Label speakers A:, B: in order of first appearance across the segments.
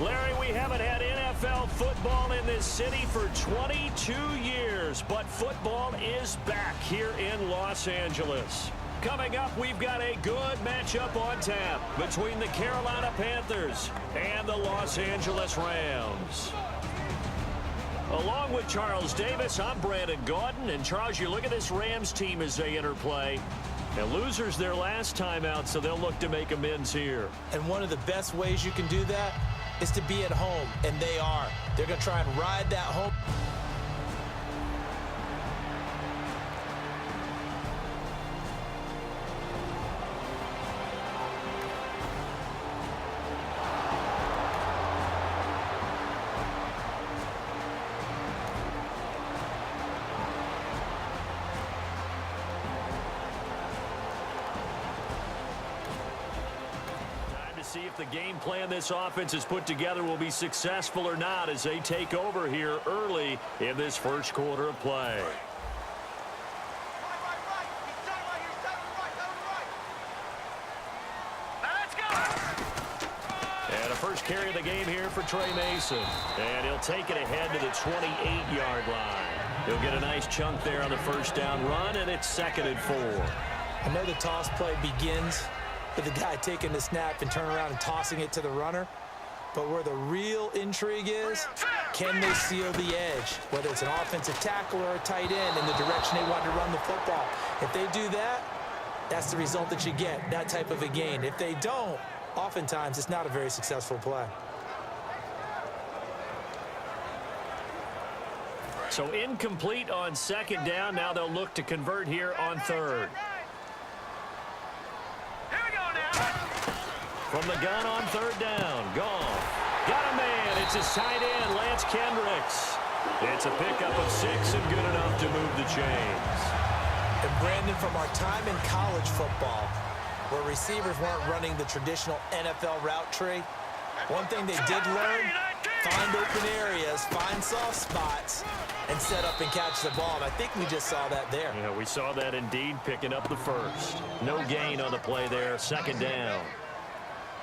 A: Larry, we haven't had NFL football in this city for 22 years, but football is back here in Los Angeles. Coming up, we've got a good matchup on tap between the Carolina Panthers and the Los Angeles Rams. Along with Charles Davis, I'm Brandon Gaudin. And Charles, you look at this Rams team as they enter play. And losers their last time out, so they'll look to make amends here.
B: And one of the best ways you can do that is to be at home, and they are. They're going to try and ride that home.
A: See if the game plan this offense has put together will be successful or not as they take over here early in this first quarter of play. And a first carry of the game here for Trey Mason. And he'll take it ahead to the 28-yard line. He'll get a nice chunk there on the first down run, and it's 2nd and 4.
B: I know the toss play begins with the guy taking the snap and turning around and tossing it to the runner. But where the real intrigue is, can they seal the edge? Whether it's an offensive tackle or a tight end in the direction they want to run the football. If they do that, that's the result that you get, that type of a gain. If they don't, oftentimes it's not a very successful play.
A: So incomplete on 2nd down. Now they'll look to convert here on 3rd. From the gun on 3rd down. Goff. Got a man. It's his tight end, Lance Kendricks. It's a pickup of 6 and good enough to move the chains.
B: And Brandon, from our time in college football, where receivers weren't running the traditional NFL route tree, one thing they did learn, find open areas, find soft spots, and set up and catch the ball. And I think we just saw that there.
A: Yeah, we saw that indeed, picking up the first. No gain on the play there, 2nd down.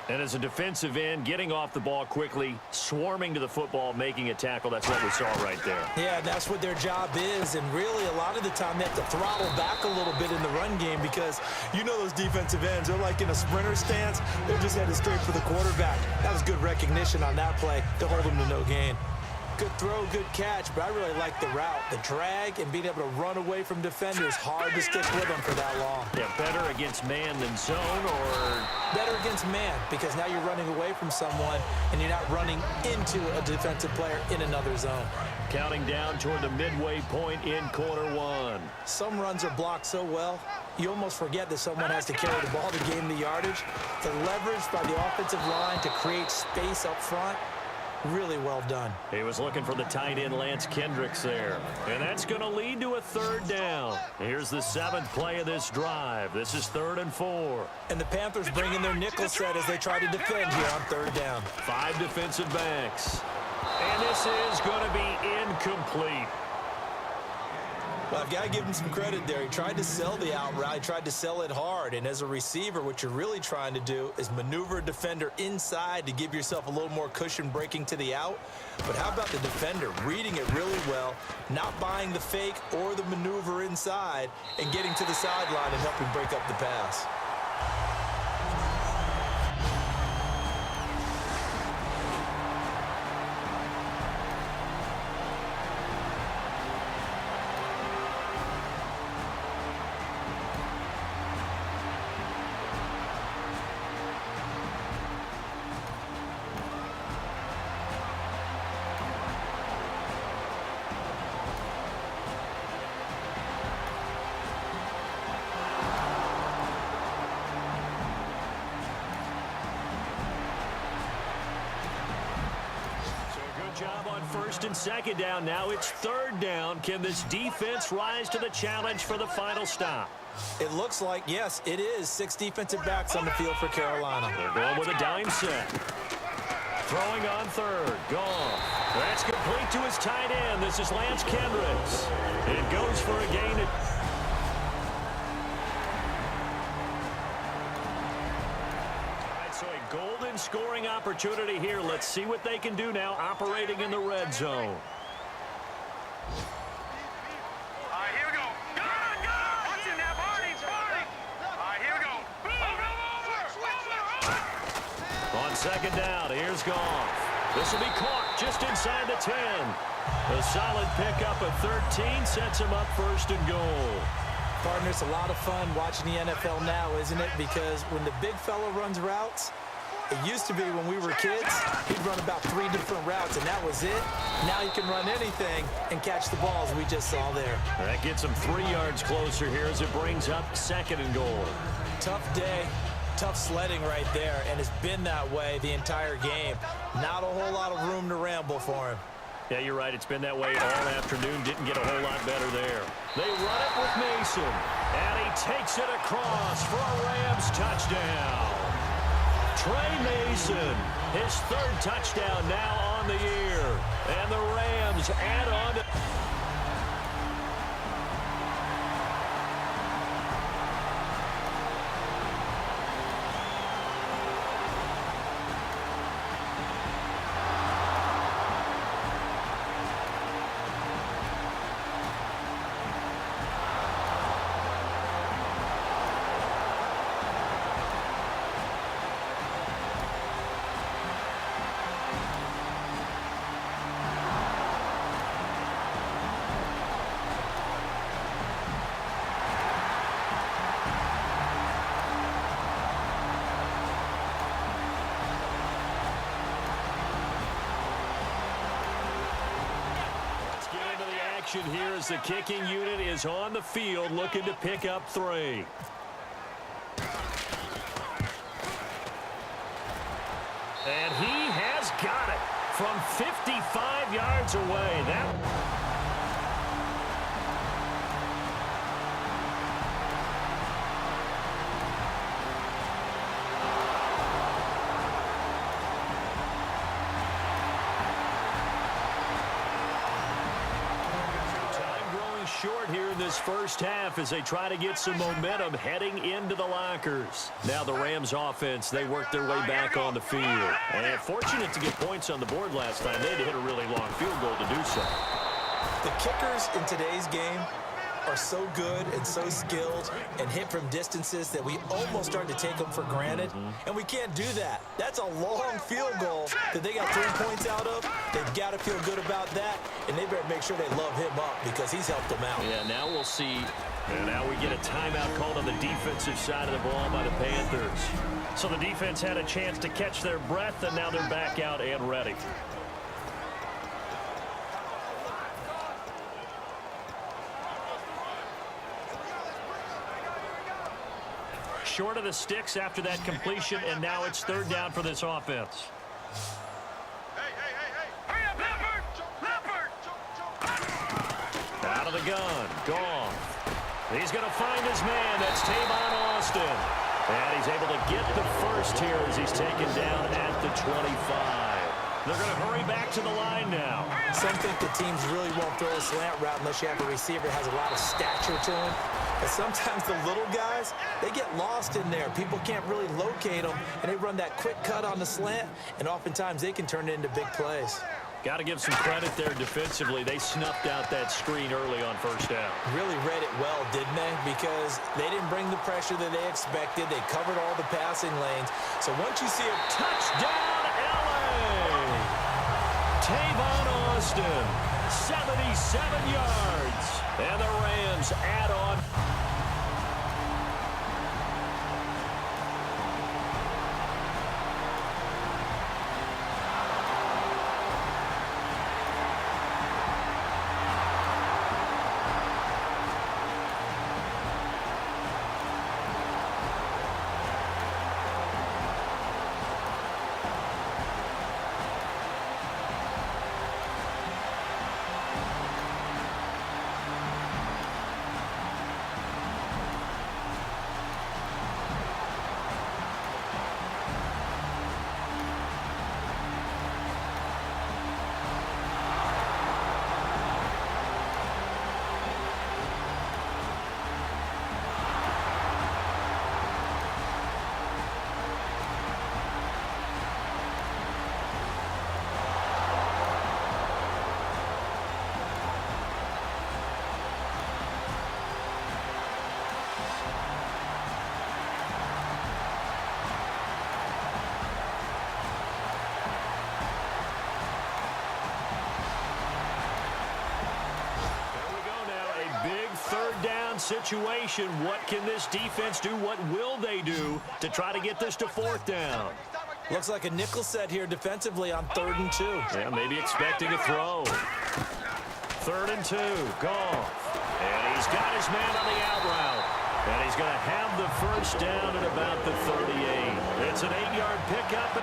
A: And as a defensive end, getting off the ball quickly, swarming to the football, making a tackle, that's what we saw right there.
B: Yeah, that's what their job is. And really, a lot of the time, they have to throttle back a little bit in the run game because you know those defensive ends, they're like in a sprinter stance. They're just headed straight for the quarterback. That was good recognition on that play to hold them to no gain. Good throw, good catch, but I really like the route. The drag and being able to run away from defenders, hard to stick with them for that long.
A: Yeah, better against man than zone, or?
B: Better against man, because now you're running away from someone and you're not running into a defensive player in another zone.
A: Counting down toward the midway point in quarter 1.
B: Some runs are blocked so well, you almost forget that someone has to carry the ball to gain the yardage. The leverage by the offensive line to create space up front, really well done.
A: He was looking for the tight end, Lance Kendricks, there. And that's going to lead to a 3rd down. Here's the 7th play of this drive. This is 3rd and 4.
B: And the Panthers bring in their nickel set as they try to defend here on 3rd down.
A: 5 defensive backs. And this is going to be incomplete.
B: Well, I've got to give him some credit there. He tried to sell the out route. He tried to sell it hard. And as a receiver, what you're really trying to do is maneuver a defender inside to give yourself a little more cushion breaking to the out. But how about the defender reading it really well, not buying the fake or the maneuver inside, and getting to the sideline and helping break up the pass?
A: Job on 1st and 2nd down. Now it's 3rd down. Can this defense rise to the challenge for the final stop?
B: It looks like, yes, it is. 6 defensive backs on the field for Carolina.
A: They're going with a dime set. Throwing on 3rd. Goff. That's complete to his tight end. This is Lance Kendricks. It goes for a gain. So a golden scoring opportunity here. Let's see what they can do now operating in the red zone.
C: Here we go. Good. Watch it now, Barney. Here we go.
A: On second down, here's Goff. This will be caught just inside the 10. A solid pickup of 13 sets him up first and goal.
B: Partner, it's a lot of fun watching the NFL now, isn't it? Because when the big fella runs routes, it used to be when we were kids, he'd run about 3 different routes, and that was it. Now he can run anything and catch the balls we just saw there.
A: That gets him 3 yards closer here as it brings up second and goal.
B: Tough day, tough sledding right there, and it's been that way the entire game. Not a whole lot of room to ramble for him.
A: Yeah, you're right. It's been that way all afternoon. Didn't get a whole lot better there. They run it with Mason, and he takes it across for a Rams touchdown. Trey Mason, his 3rd touchdown now on the year, and the Rams add on to... Here as the kicking unit is on the field looking to pick up 3. And he has got it from 55 yards away. Short here in this first half as they try to get some momentum heading into the lockers. Now the Rams offense, they work their way back on the field. And fortunate to get points on the board last time. They had to hit a really long field goal to do so.
B: The kickers in today's game are so good and so skilled and hit from distances that we almost start to take them for granted. And we can't do that. That's a long field goal that they got 3 points out of. They've got to feel good about that, and they better make sure they love him up because he's helped them out.
A: Yeah, now we'll see. And now we get a timeout called on the defensive side of the ball by the Panthers. So the defense had a chance to catch their breath, and now they're back out and ready. Short of the sticks after that completion, and now it's 3rd down for this offense.
C: Hurry up, Leopard!
A: Out of the gun, Goff. He's going to find his man. That's Tavon Austin. And he's able to get the first here as he's taken down at the 25. They're going to hurry back to the line now.
B: Some think the teams really won't throw a slant route unless you have a receiver that has a lot of stature to him. But sometimes the little guys, they get lost in there. People can't really locate them, and they run that quick cut on the slant, and oftentimes they can turn it into big plays.
A: Got to give some credit there defensively. They snuffed out that screen early on first down.
B: Really read it well, didn't they? Because they didn't bring the pressure that they expected. They covered all the passing lanes. So once you see a
A: touchdown, LA! Tavon Austin, 77 yards. And the Rams add on. down situation. What can this defense do? What will they do to try to get this to 4th down?
B: Looks like a nickel set here defensively on 3rd and 2.
A: Yeah, maybe expecting a throw. 3rd and 2. Goff. And he's got his man on the out route. And he's going to have the first down at about the 38. It's an 8-yard pickup.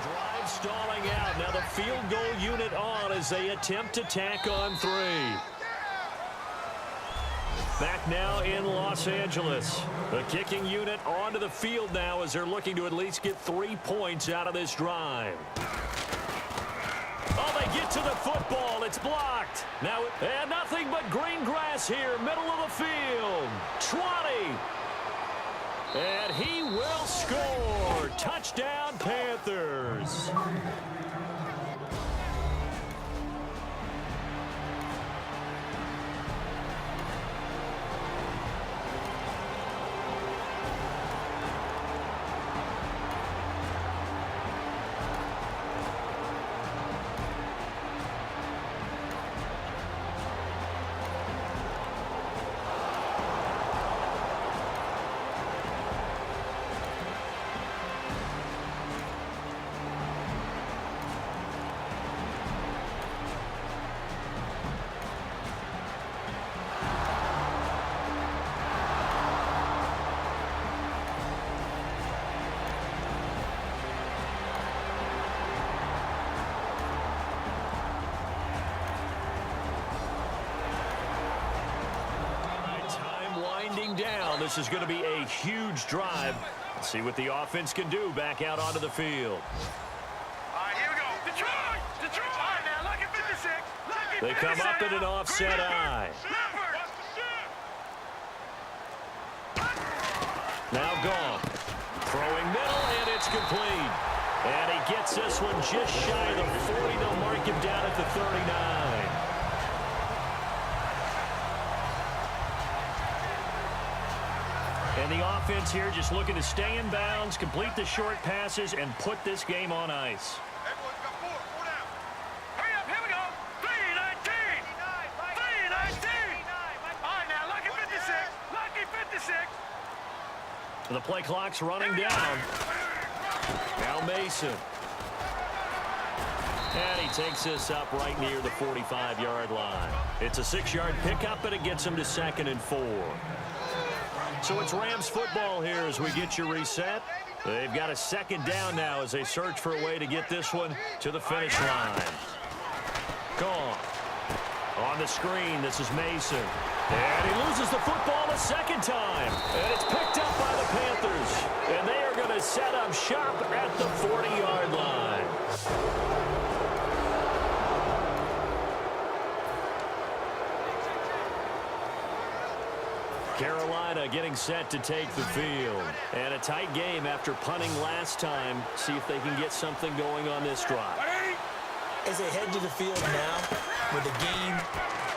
A: Drive stalling out. Now the field goal unit on as they attempt to tack on 3. Back now in Los Angeles. The kicking unit onto the field now as they're looking to at least get 3 points out of this drive. Oh, they get to the football. It's blocked. Now, and nothing but green grass here, middle of the field. 20. And he will score. Touchdown, Panthers. Down. This is going to be a huge drive. Let's see what the offense can do back out onto the field.
C: All right, here we go. Detroit! Detroit! All right, now, lucky 56. Lucky
A: They come up in an offset eye. Now Goff. Throwing middle, and it's complete. And he gets this one just shy of the 40. They'll mark him down at the 39. And the offense here just looking to stay in bounds, complete the short passes, and put this game on ice.
C: Everyone's got 4 down. Hurry up, here we go. 3-19. 3-19. All right, now, lucky 56. Lucky 56.
A: The play clock's running down. Now Mason. And he takes this up right near the 45-yard line. It's a 6-yard pickup, and it gets him to 2nd and 4. So it's Rams football here as we get you reset. They've got a 2nd down now as they search for a way to get this one to the finish line. Goff. On the screen, this is Mason. And he loses the football a 2nd time. And it's picked up by the Panthers. And they are going to set up shop at the 40-yard line. Carolina getting set to take the field. And a tight game after punting last time. See if they can get something going on this drive.
B: As they head to the field now, with the game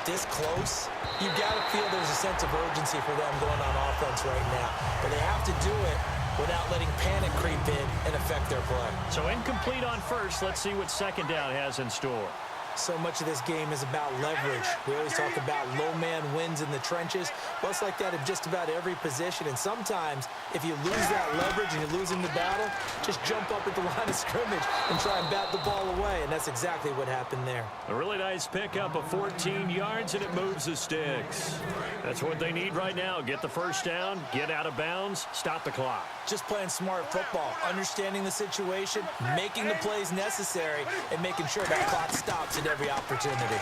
B: this close, you've got to feel there's a sense of urgency for them going on offense right now. But they have to do it without letting panic creep in and affect their play.
A: So incomplete on first. Let's see what 2nd down has in store.
B: So much of this game is about leverage. We always talk about low man wins in the trenches. Well, it's like that in just about every position. And sometimes, if you lose that leverage and you're losing the battle, just jump up at the line of scrimmage and try and bat the ball away. And that's exactly what happened there.
A: A really nice pickup of 14 yards, and it moves the sticks. That's what they need right now. Get the first down, get out of bounds, stop the clock.
B: Just playing smart football, understanding the situation, making the plays necessary, and making sure that clock stops at every opportunity.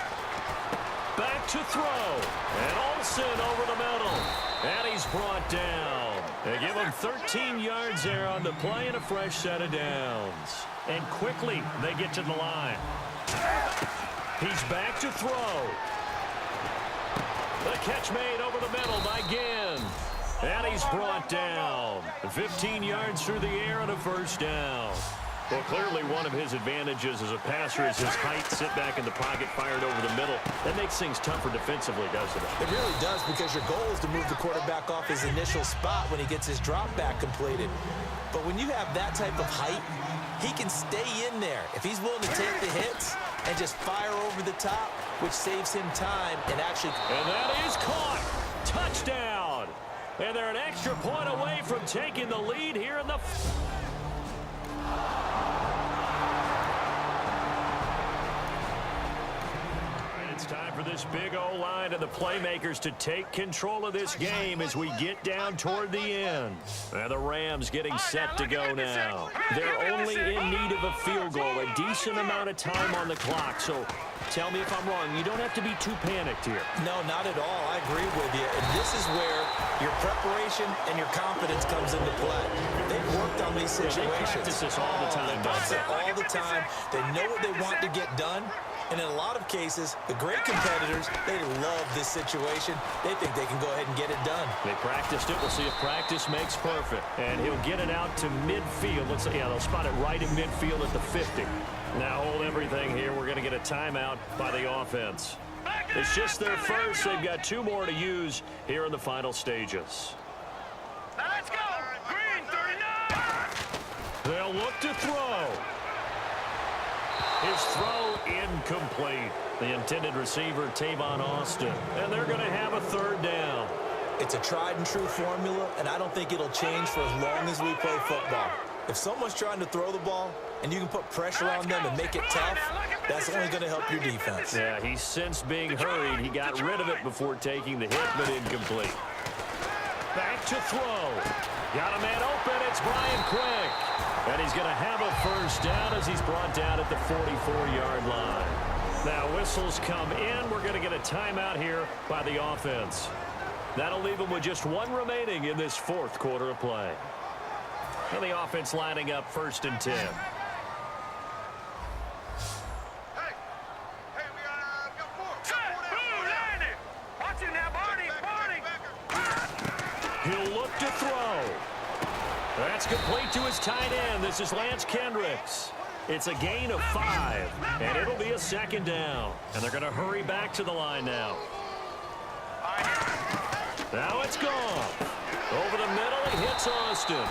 A: Back to throw. And Olsen over the middle. And he's brought down. They give him 13 yards there on the play and a fresh set of downs. And quickly they get to the line. He's back to throw. The catch made over the middle by Ginn. And he's brought down. 15 yards through the air and a first down. Well, clearly one of his advantages as a passer is his height. Sit back in the pocket, fired over the middle. That makes things tougher defensively, doesn't it?
B: It really does, because your goal is to move the quarterback off his initial spot when he gets his drop back completed. But when you have that type of height, he can stay in there if he's willing to take the hits and just fire over the top, which saves him time and actually...
A: And that is caught. Touchdown. And they're an extra point away from taking the lead here in the... It's time for this big O-line and the playmakers to take control of this game as we get down toward the end. And the Rams getting set to go now. They're only in need of a field goal, a decent amount of time on the clock. So tell me if I'm wrong. You don't have to be too panicked here.
B: No, not at all. I agree with you. And this is where your preparation and your confidence comes into play. They've worked on these situations.
A: They practice this all the time.
B: They practice it all the time. They know what they want to get done. And in a lot of cases, the great competitors, they love this situation. They think they can go ahead and get it done.
A: They practiced it. We'll see if practice makes perfect. And he'll get it out to midfield. They'll spot it right in midfield at the 50. Now hold everything here. We're going to get a timeout by the offense. It's just their first. They've got 2 more to use here in the final stages.
C: Now let's go. Green 39.
A: They'll look to throw. His throw incomplete. The intended receiver, Tavon Austin. And they're going to have a 3rd down.
B: It's a tried-and-true formula, and I don't think it'll change for as long as we play football. If someone's trying to throw the ball and you can put pressure on them and make it tough, that's only going to help your defense.
A: Yeah, he sensed being hurried. He got rid of it before taking the hit, but incomplete. Back to throw. Got a man open. It's Brian Quick. And he's going to have a 1st down as he's brought down at the 44-yard line. Now whistles come in. We're going to get a timeout here by the offense. That'll leave them with just 1 remaining in this 4th quarter of play. And the offense lining up 1st and 10.
C: Hey, we got 4. Blue, line it. Watch it now, Barney.
A: He'll look to throw. That's complete to his tight end. This is Lance Kendricks. It's a gain of 5, and it'll be a 2nd down. And they're going to hurry back to the line now. Now it's gone. Over the middle, he hits Austin.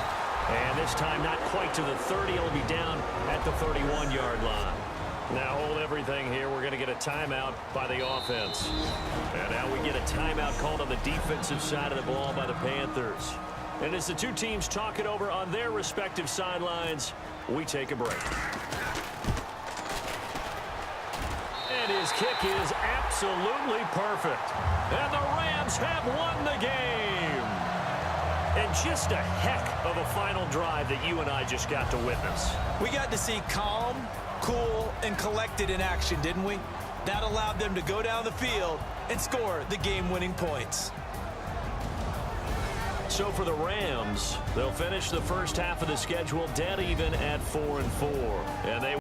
A: And this time not quite to the 30. He'll be down at the 31-yard line. Now hold everything here. We're going to get a timeout by the offense. And now we get a timeout called on the defensive side of the ball by the Panthers. And as the 2 teams talk it over on their respective sidelines, we take a break. And his kick is absolutely perfect. And the Rams have won the game. And just a heck of a final drive that you and I just got to witness.
B: We got to see calm, cool, and collected in action, didn't we? That allowed them to go down the field and score the game-winning points.
A: So for the Rams, they'll finish the first half of the schedule dead even at 4-4. And they